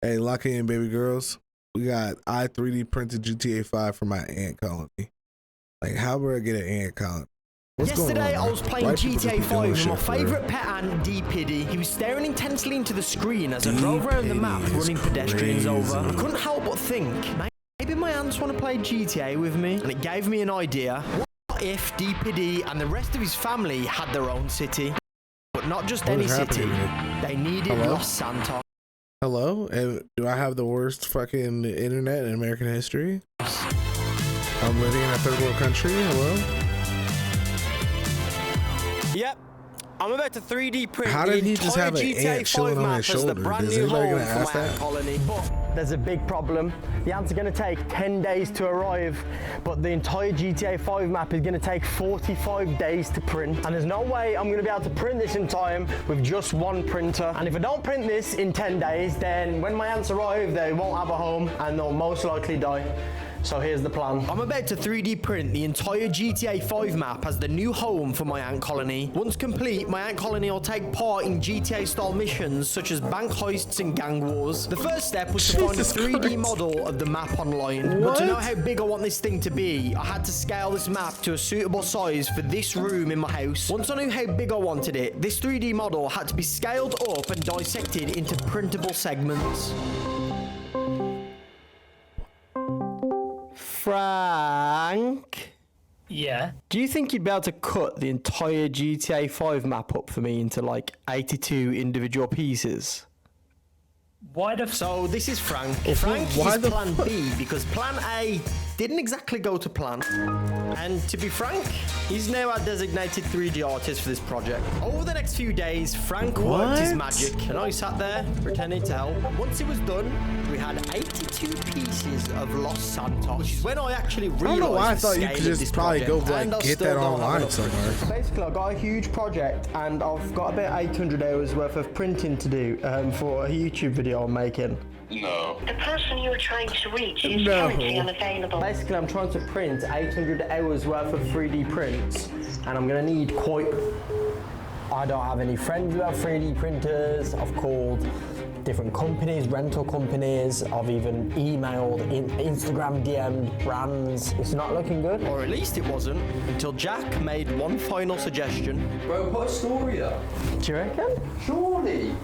Hey, lock in, baby girls. We got I 3D printed GTA 5 for my ant colony. Like, how would I get an ant colony? Yesterday, I was playing GTA 5 with my favourite pet ant, D. Piddy. He was staring intensely into the screen as I drove around the map, running pedestrians over. I couldn't help but think, maybe my ants want to play GTA with me. And it gave me an idea. What if D. Piddy and the rest of his family had their own city? But not just any city. They needed Los Santos. Hello? Do I have the worst fucking internet in American history? I'm living in a third world country. Hello? Yep. I'm about to 3D print How did he just have an ant chilling on his shoulder? Is anybody gonna ask that? Colony. But there's a big problem. The ants are going to take 10 days to arrive, but the entire GTA 5 map is going to take 45 days to print. And there's no way I'm going to be able to print this in time with just one printer. And if I don't print this in 10 days, then when my ants arrive, they won't have a home and they'll most likely die. So here's the plan. I'm about to 3D print the entire GTA 5 map as the new home for my ant colony. Once complete, my ant colony will take part in GTA style missions such as bank heists and gang wars. The first step was to find a 3D model of the map online. But to know how big I want this thing to be, I had to scale this map to a suitable size for this room in my house. Once I knew how big I wanted it, this 3D model had to be scaled up and dissected into printable segments. Frank? Yeah? Do you think you'd be able to cut the entire GTA 5 map up for me into like 82 individual pieces? Why the So this is Frank. Frank is plan B because plan A didn't exactly go to plan. And to be frank, he's now our designated 3D artist for this project. Over the next few days, Frank worked his magic and I sat there pretending to help. Once it was done, we had 82 pieces of Los Santos, which is when I actually realized I don't know why I thought you could just probably go like get that online somewhere. Basically, I got a huge project and I've got about 800 hours worth of printing to do for a YouTube video I'm making. No. The person you are trying to reach is currently unavailable. Basically, I'm trying to print 800 hours worth of 3D prints, and I'm going to need I don't have any friends who have 3D printers. I've called different companies, rental companies. I've even emailed, Instagram DM'd brands. It's not looking good. Or at least it wasn't, until Jack made one final suggestion. Bro, put a story up. Do you reckon? Surely.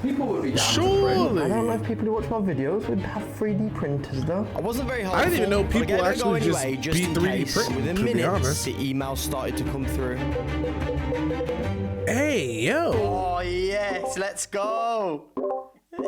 People would be down Surely. I don't know if people who watch my videos would have 3D printers though. I wasn't very helpful. I didn't even know people actually just be 3D printing. Within minutes, the emails started to come through. Hey, yo. Oh yes, let's go.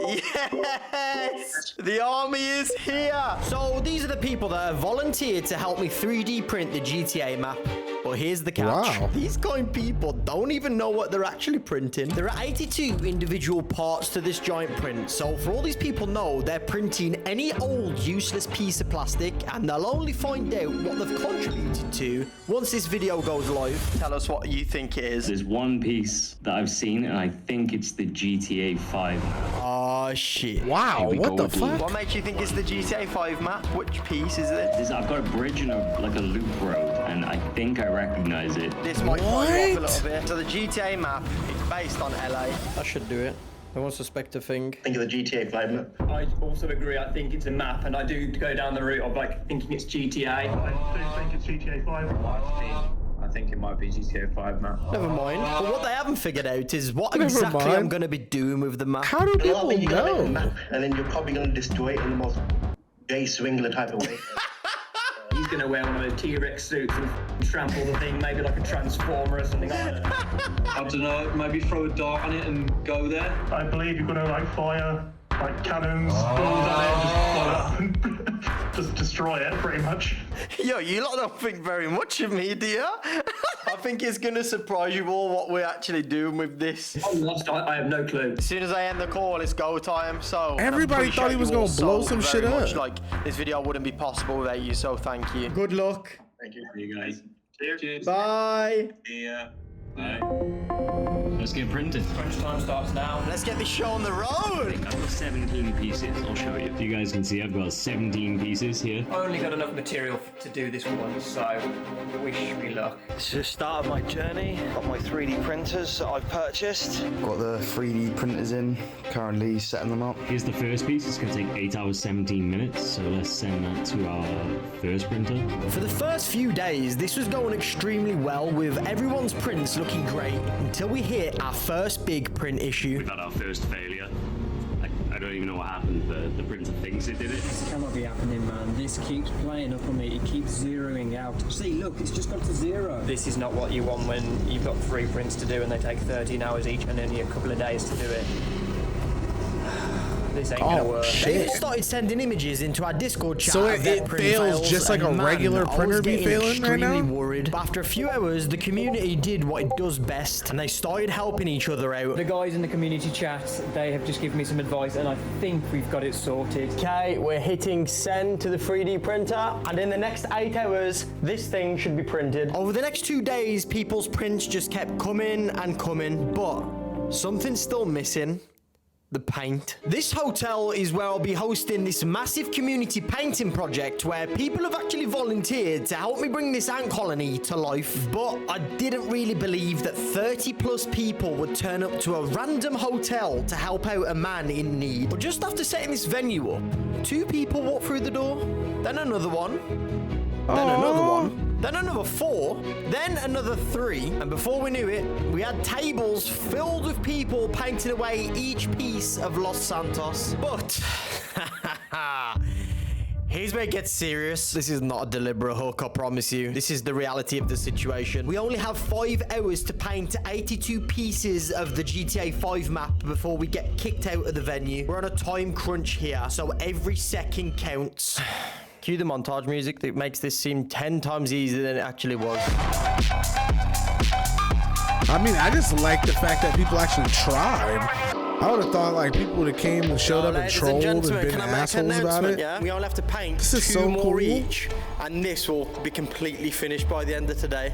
Yes! The army is here! So these are the people that have volunteered to help me 3D print the GTA map. But here's the catch. Wow. These kind people don't even know what they're actually printing. There are 82 individual parts to this giant print. So for all these people know, they're printing any old useless piece of plastic and they'll only find out what they've contributed to once this video goes live. Tell us what you think it is. There's one piece that I've seen and I think it's the GTA 5. Oh shit. Wow, what the fuck? What makes you think it's the GTA 5 map? Which piece is it? I've got a bridge and like a loop road, and I think I recognize it. This might throw you off a little bit. So the GTA map is based on LA. I should do it. I won't suspect a thing. Think of the GTA 5 map. I also agree. I think it's a map, and I do go down the route of like thinking it's GTA. I do think it's GTA 5. I think it might be GTA 5 map. Never mind. But what they haven't figured out is what exactly I'm going to be doing with the map. How do people know? Map, and then you're probably going to destroy it in the most gay swingler type of way. He's going to wear one of those T-Rex suits and trample the thing, maybe like a transformer or something like that. I don't know, maybe throw a dart on it and go there. I believe you're going to like fire like cannons, balls at it, and just blow it up. Just destroy it, pretty much. Yo, you lot don't think very much of me, do you? I think it's going to surprise you all what we're actually doing with this. I'm lost. I have no clue. As soon as I end the call, it's go time. So everybody thought he was going to blow some shit up. Like this video wouldn't be possible without you. So thank you. Good luck. Thank you. See you guys. Cheers. Bye. Yeah. Bye. Let's get printed. Crunch time starts now. Let's get this show on the road. I've got 17 pieces. I'll show you. You guys can see I've got 17 pieces here. I only got enough material to do this one, so wish me luck. This is the start of my journey. Got my 3D printers that I've purchased. Got the 3D printers in. Currently setting them up. Here's the first piece. It's going to take 8 hours, 17 minutes. So let's send that to our first printer. For the first few days, this was going extremely well with everyone's prints looking great until we hit our first big print issue. We got our first failure. I don't even know what happened, but the printer thinks it did it. This cannot be happening, man. This keeps playing up on me. It keeps zeroing out. See, look, it's just got to 0. This is not what you want when you've got 3 prints to do and they take 13 hours each and only a couple of days to do it. This ain't gonna work. They even started sending images into our Discord chat. So of their it print fails just like a regular printer be failing right now? Worried. But after a few hours, the community did what it does best, and they started helping each other out. The guys in the community chat, they have just given me some advice, and I think we've got it sorted. Okay, we're hitting send to the 3D printer, and in the next 8 hours, this thing should be printed. Over the next 2 days, people's prints just kept coming and coming, but something's still missing. The paint. This hotel is where I'll be hosting this massive community painting project where people have actually volunteered to help me bring this ant colony to life. But I didn't really believe that 30 plus people would turn up to a random hotel to help out a man in need. But just after setting this venue up, 2 people walked through the door, then another one, then another one. Then another 4, then another 3, and before we knew it, we had tables filled with people painting away each piece of Los Santos. But here's where it gets serious. This is not a deliberate hook, I promise you. This is the reality of the situation. We only have 5 hours to paint 82 pieces of the GTA 5 map before we get kicked out of the venue. We're on a time crunch here, so every second counts. Cue the montage music that makes this seem 10 times easier than it actually was. I mean, I just like the fact that people actually tried. I would have thought like people would have came and showed up and trolled and been assholes about it. Yeah? We only have to paint 2 more each, and this will be completely finished by the end of today.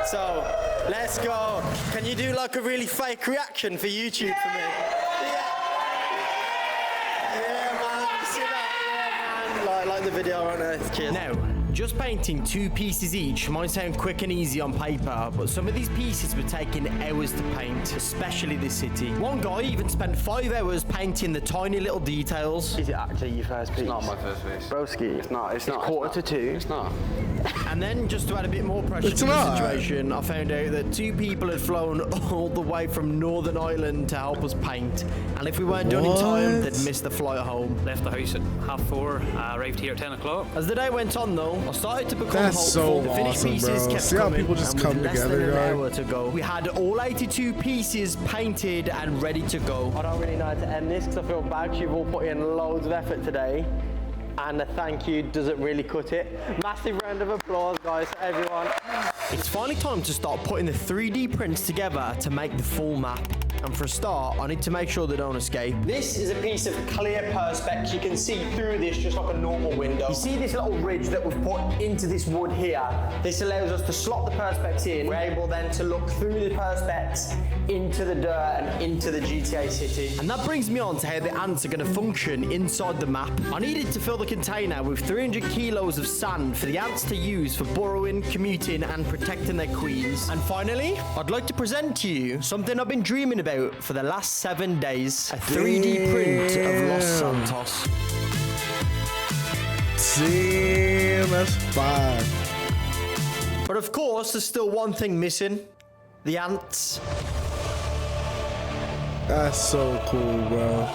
So, let's go. Can you do like a really fake reaction for YouTube for me? Like the video on Earth, cheers. Now, just painting 2 pieces each might sound quick and easy on paper, but some of these pieces were taking hours to paint, especially this city. One guy even spent 5 hours painting the tiny little details. Is it actually your first piece? It's not my first piece. Broski, It's not. It's not. quarter to 2. It's not. And then, just to add a bit more pressure to the situation, I found out that 2 people had flown all the way from Northern Ireland to help us paint. And if we weren't done in time, they'd miss the flight home. Left the house at 4:30, arrived here at 10 o'clock. As the day went on, though, I started to become That's hopeful. so The finished awesome, pieces bro. kept See how coming, people just and come with less together, than an guys? hour to go, we had all 82 pieces painted and ready to go. I don't really know how to end this because I feel bad because you've all put in loads of effort today. And a thank you doesn't really cut it. Massive round of applause, guys, for everyone. It's finally time to start putting the 3D prints together to make the full map. And for a start, I need to make sure they don't escape. This is a piece of clear perspex. You can see through this just like a normal window. You see this little ridge that we've put into this wood here? This allows us to slot the perspex in. We're able then to look through the perspex into the dirt and into the GTA city. And that brings me on to how the ants are going to function inside the map. I needed to fill the container with 300 kilos of sand for the ants to use for burrowing, commuting, and protecting their queens. And finally, I'd like to present to you something I've been dreaming about for the last 7 days. A 3D print of Los Santos. Damn, that's fine. But of course, there's still one thing missing. The ants. That's so cool, bro.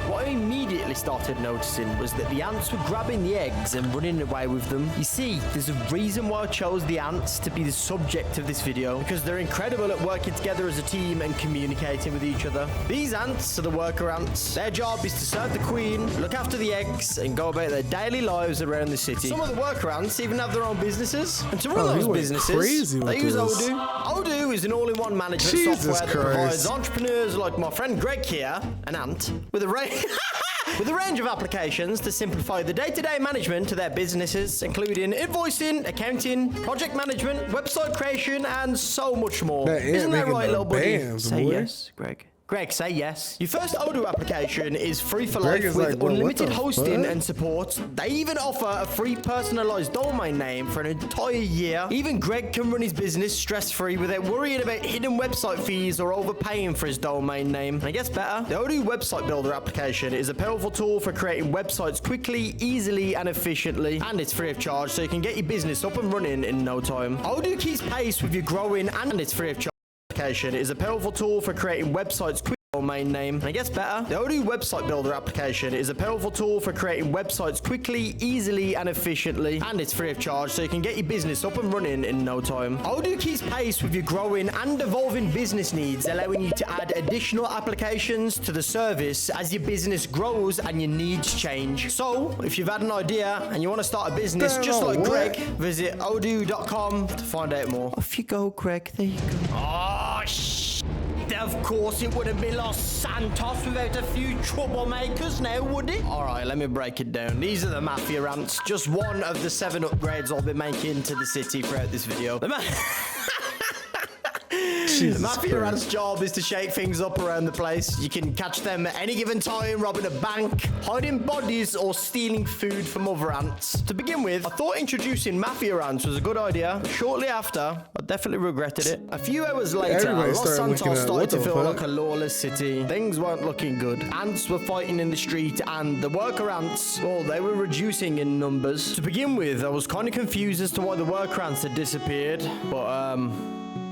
What I immediately started noticing was that the ants were grabbing the eggs and running away with them. You see, there's a reason why I chose the ants to be the subject of this video, because they're incredible at working together as a team and communicating with each other. These ants are the worker ants. Their job is to serve the queen, look after the eggs, and go about their daily lives around the city. Some of the worker ants even have their own businesses. And to run those businesses, they use Odoo. Odoo is an all-in-one management software that provides entrepreneurs like my friend Greg here, an ant, with a range with a range of applications to simplify the day-to-day management of their businesses, including invoicing, accounting, project management, website creation, and so much more. Isn't that right, little buddy? Say yes, Greg. Greg, say yes. Your first Odoo application is free for life with unlimited hosting and support. They even offer a free personalized domain name for an entire year. Even Greg can run his business stress-free without worrying about hidden website fees or overpaying for his domain name. And it gets better. The Odoo Website Builder application is a powerful tool for creating websites quickly, easily, and efficiently. And it's free of charge, so you can get your business up and running in no time. Odoo keeps pace with your growing, and it's free of charge. Is a powerful tool for creating websites quickly. Domain name. And it gets better. The Odoo Website Builder application is a powerful tool for creating websites quickly, easily, and efficiently. And it's free of charge, so you can get your business up and running in no time. Odoo keeps pace with your growing and evolving business needs, allowing you to add additional applications to the service as your business grows and your needs change. So, if you've had an idea and you want to start a business just like Greg, visit odoo.com to find out more. Off you go, Greg. There you go. Oh, of course it wouldn't be Los Santos without a few troublemakers now, would it? Alright, let me break it down. These are the Mafia rants. Just one of the 7 upgrades I'll be making to the city throughout this video. The Mafia rant's job is to shake things up around the place. You can catch them at any given time robbing a bank, hiding bodies, or stealing food from other ants. To begin with, I thought introducing Mafia rants was a good idea. Shortly after, I definitely regretted it. A few hours later, Los Santos started to feel like a lawless city. Things weren't looking good. Ants were fighting in the street, and the worker ants, well, they were reducing in numbers. To begin with, I was kind of confused as to why the worker ants had disappeared, but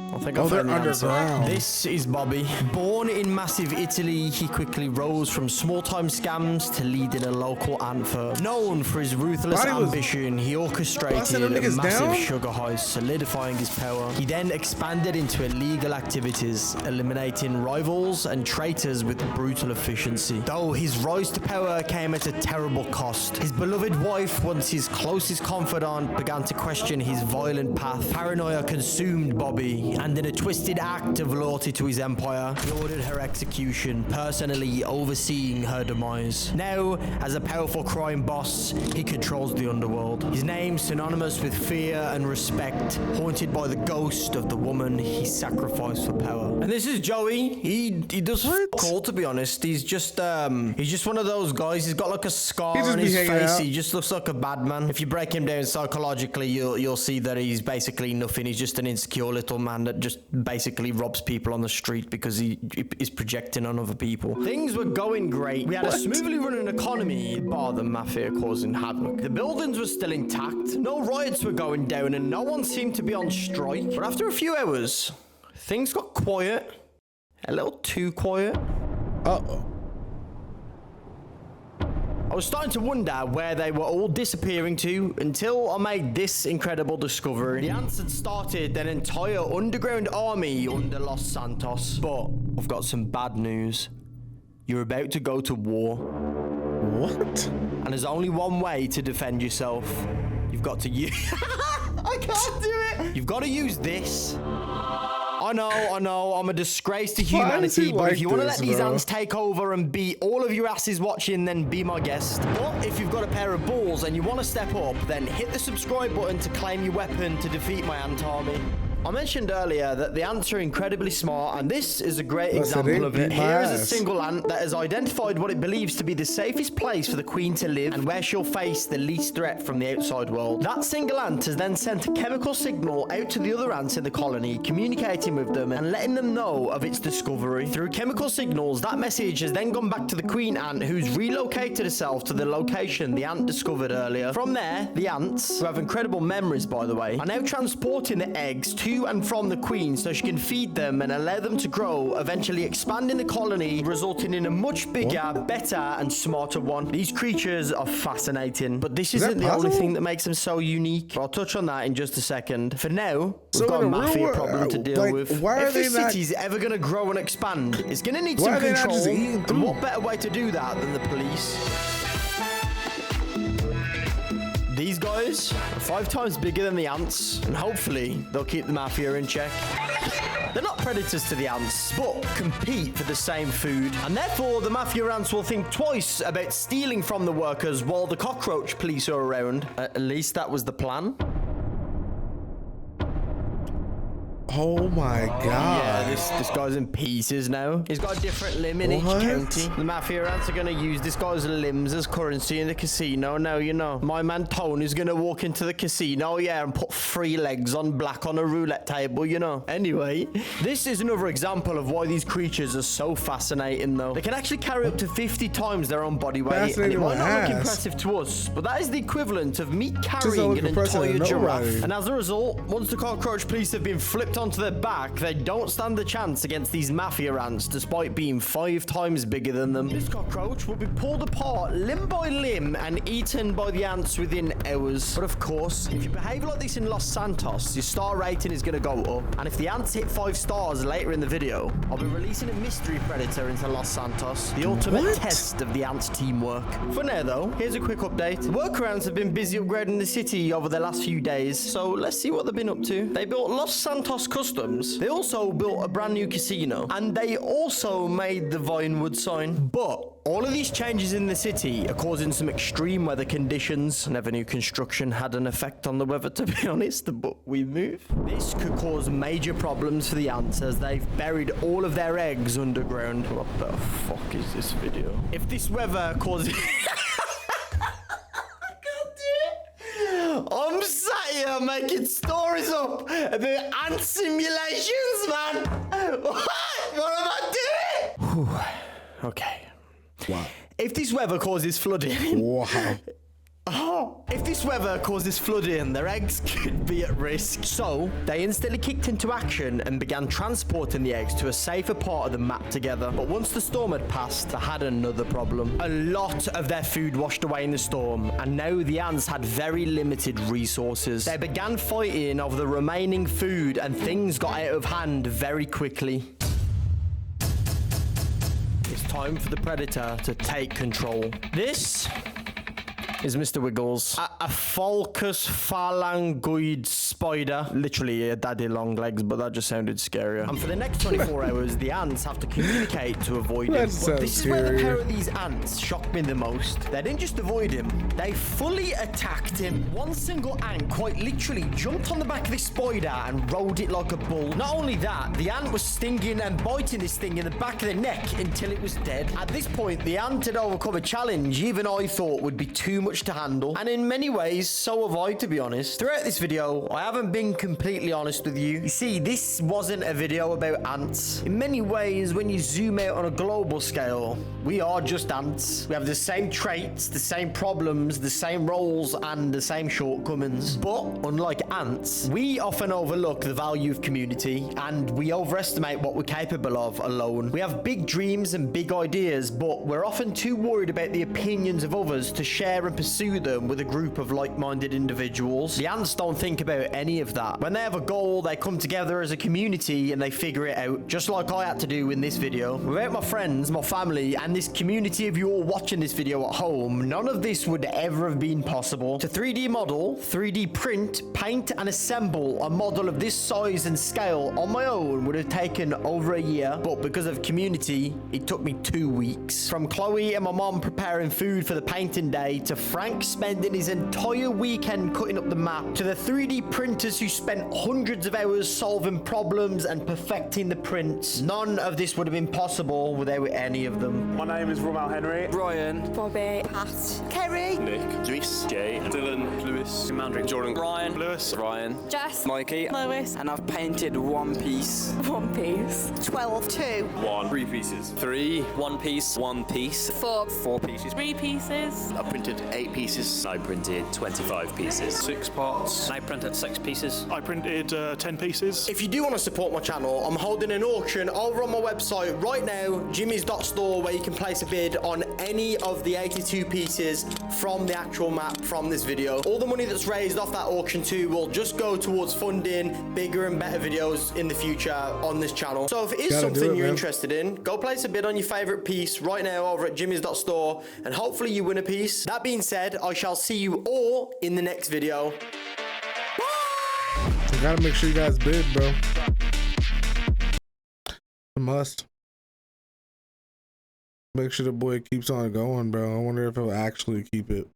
I think I found the answer. This is Bobby. Born in massive Italy, he quickly rose from small-time scams to leading a local ant firm. Known for his ruthless ambition, he orchestrated a massive sugar heist, solidifying his power. He then expanded into illegal activities, eliminating rivals and traitors with brutal efficiency. Though his rise to power came at a terrible cost. His beloved wife, once his closest confidant, began to question his violent path. Paranoia consumed Bobby, and in a twisted act of loyalty to his empire, he ordered her execution, personally overseeing her demise. Now, as a powerful crime boss, he controls the underworld. His name synonymous with fear and respect, haunted by the ghost of the woman he sacrificed for power. And this is Joey. He does cool, to be honest. He's just one of those guys. He's got like a scar on his face. He just looks like a bad man. If you break him down psychologically, you'll see that he's basically nothing. He's just an insecure little man that just basically robs people on the street because he is projecting on other people. Things were going great. We had a smoothly running economy, bar the mafia causing havoc. The buildings were still intact. No riots were going down and no one seemed to be on strike. But after a few hours, things got quiet. A little too quiet. Uh-oh. I was starting to wonder where they were all disappearing to until I made this incredible discovery. The ants had started an entire underground army under Los Santos. But I've got some bad news. You're about to go to war. What? And there's only one way to defend yourself. You've got to use... I can't do it! You've got to use this. I know, I'm a disgrace to humanity, but if you want to let these ants take over and beat all of your asses watching, then be my guest. But if you've got a pair of balls and you want to step up, then hit the subscribe button to claim your weapon to defeat my ant army. I mentioned earlier that the ants are incredibly smart, and this is a great example of it. Here is a single ant that has identified what it believes to be the safest place for the queen to live and where she'll face the least threat from the outside world. That single ant has then sent a chemical signal out to the other ants in the colony, communicating with them and letting them know of its discovery. Through chemical signals, that message has then gone back to the queen ant, who's relocated herself to the location the ant discovered earlier. From there, the ants, who have incredible memories by the way, are now transporting the eggs to and from the queen so she can feed them and allow them to grow, eventually expanding the colony, resulting in a much bigger, better, and smarter one. These creatures are fascinating, but this isn't the only thing that makes them so unique. I'll touch on that in just a second. For now, we've got a mafia problem to deal with. If the city's ever going to grow and expand, it's going to need some control, and what better way to do that than the police? These guys are 5 times bigger than the ants, and hopefully they'll keep the mafia in check. They're not predators to the ants, but compete for the same food. And therefore, the mafia ants will think twice about stealing from the workers while the cockroach police are around. At least that was the plan. Oh my god. Yeah, this guy's in pieces now. He's got a different limb in each county. The mafia ants are going to use this guy's limbs as currency in the casino now, you know. My man Tony's going to walk into the casino, yeah, and put 3 legs on black on a roulette table, you know. Anyway, this is another example of why these creatures are so fascinating, though. They can actually carry up to 50 times their own body weight, and it might not look impressive to us, but that is the equivalent of me carrying an entire giraffe. And as a result, once the cockroach police have been flipped onto their back, they don't stand a chance against these mafia ants, despite being 5 times bigger than them. This cockroach will be pulled apart limb by limb and eaten by the ants within hours. But of course, if you behave like this in Los Santos, your star rating is going to go up. And if the ants hit 5 stars later in the video, I'll be releasing a mystery predator into Los Santos, the ultimate test of the ants' teamwork. For now though, here's a quick update. The worker ants have been busy upgrading the city over the last few days, so let's see what they've been up to. They built Los Santos Customs. They also built a brand new casino, and they also made the Vinewood sign. But all of these changes in the city are causing some extreme weather conditions. Never knew construction had an effect on the weather, to be honest, but we move. This could cause major problems for the ants as they've buried all of their eggs underground. What the fuck is this video? If this weather causes... I'm sat here making stories up about ant simulations, man. What am I doing? Okay. Wow. If this weather causes flooding... Wow. If this weather causes flooding, their eggs could be at risk. So, they instantly kicked into action and began transporting the eggs to a safer part of the map together. But once the storm had passed, they had another problem. A lot of their food washed away in the storm, and now the ants had very limited resources. They began fighting over the remaining food, and things got out of hand very quickly. It's time for the predator to take control. This is Mr. Wiggles, a Pholcus phalangoid spider. Literally a daddy long legs, but that just sounded scarier. And for the next 24 hours, the ants have to communicate to avoid him. But this is where the pair of these ants shocked me the most. They didn't just avoid him, they fully attacked him. One single ant quite literally jumped on the back of this spider and rode it like a bull. Not only that, the ant was stinging and biting this thing in the back of the neck until it was dead. At this point, the ant had overcome a challenge even I thought would be too much to handle, and in many ways so have I, to be honest. Throughout this video, I haven't been completely honest with you. You see, this wasn't a video about ants. In many ways, when you zoom out on a global scale, we are just ants. We have the same traits, the same problems, the same roles, and the same shortcomings. But unlike ants, we often overlook the value of community, and we overestimate what we're capable of alone. We have big dreams and big ideas, but we're often too worried about the opinions of others to share and pursue them with a group of like-minded individuals. The ants don't think about any of that. When they have a goal, they come together as a community and they figure it out, just like I had to do in this video. Without my friends, my family, and this community of you all watching this video at home, none of this would ever have been possible. To 3D model, 3D print, paint, and assemble a model of this size and scale on my own would have taken over a year, but because of community, it took me 2 weeks. From Chloe and my mom preparing food for the painting day, to Frank spending his entire weekend cutting up the map, to the 3D printers who spent hundreds of hours solving problems and perfecting the prints. None of this would have been possible without any of them. My name is Romal Henry. Ryan. Bobby. Pat. Kerry. Nick. Luis. Jay. Dylan. Lewis. Mandarin. Jordan. Ryan. Lewis. Ryan. Jess. Mikey. Lois. And I've painted one piece. One piece. 12. 2. 1. 3 pieces. 3. 1 piece. 1 piece. 4. 4 pieces. 3 pieces. I printed 8 pieces. I printed 25 pieces. 6 parts. I printed 6 pieces. I printed 10 pieces. If you do want to support my channel, I'm holding an auction over on my website right now, jimmys.store, where you can place a bid on any of the 82 pieces from the actual map from this video. All the money that's raised off that auction too will just go towards funding bigger and better videos in the future on this channel. So if it is something you're interested in, go place a bid on your favorite piece right now over at jimmys.store, and hopefully you win a piece. That being said, I shall see you all in the next video. You gotta make sure you guys bid, bro. A must. Make sure the boy keeps on going, bro. I wonder if he'll actually keep it.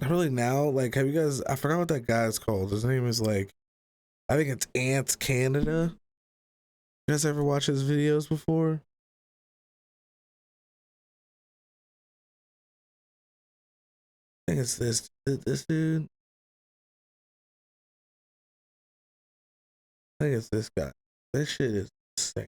Really now, like, have you guys, I forgot what that guy's called. His name is like, I think it's Ants Canada. You guys ever watch his videos before? I think it's this dude. I think it's this guy. This shit is insane.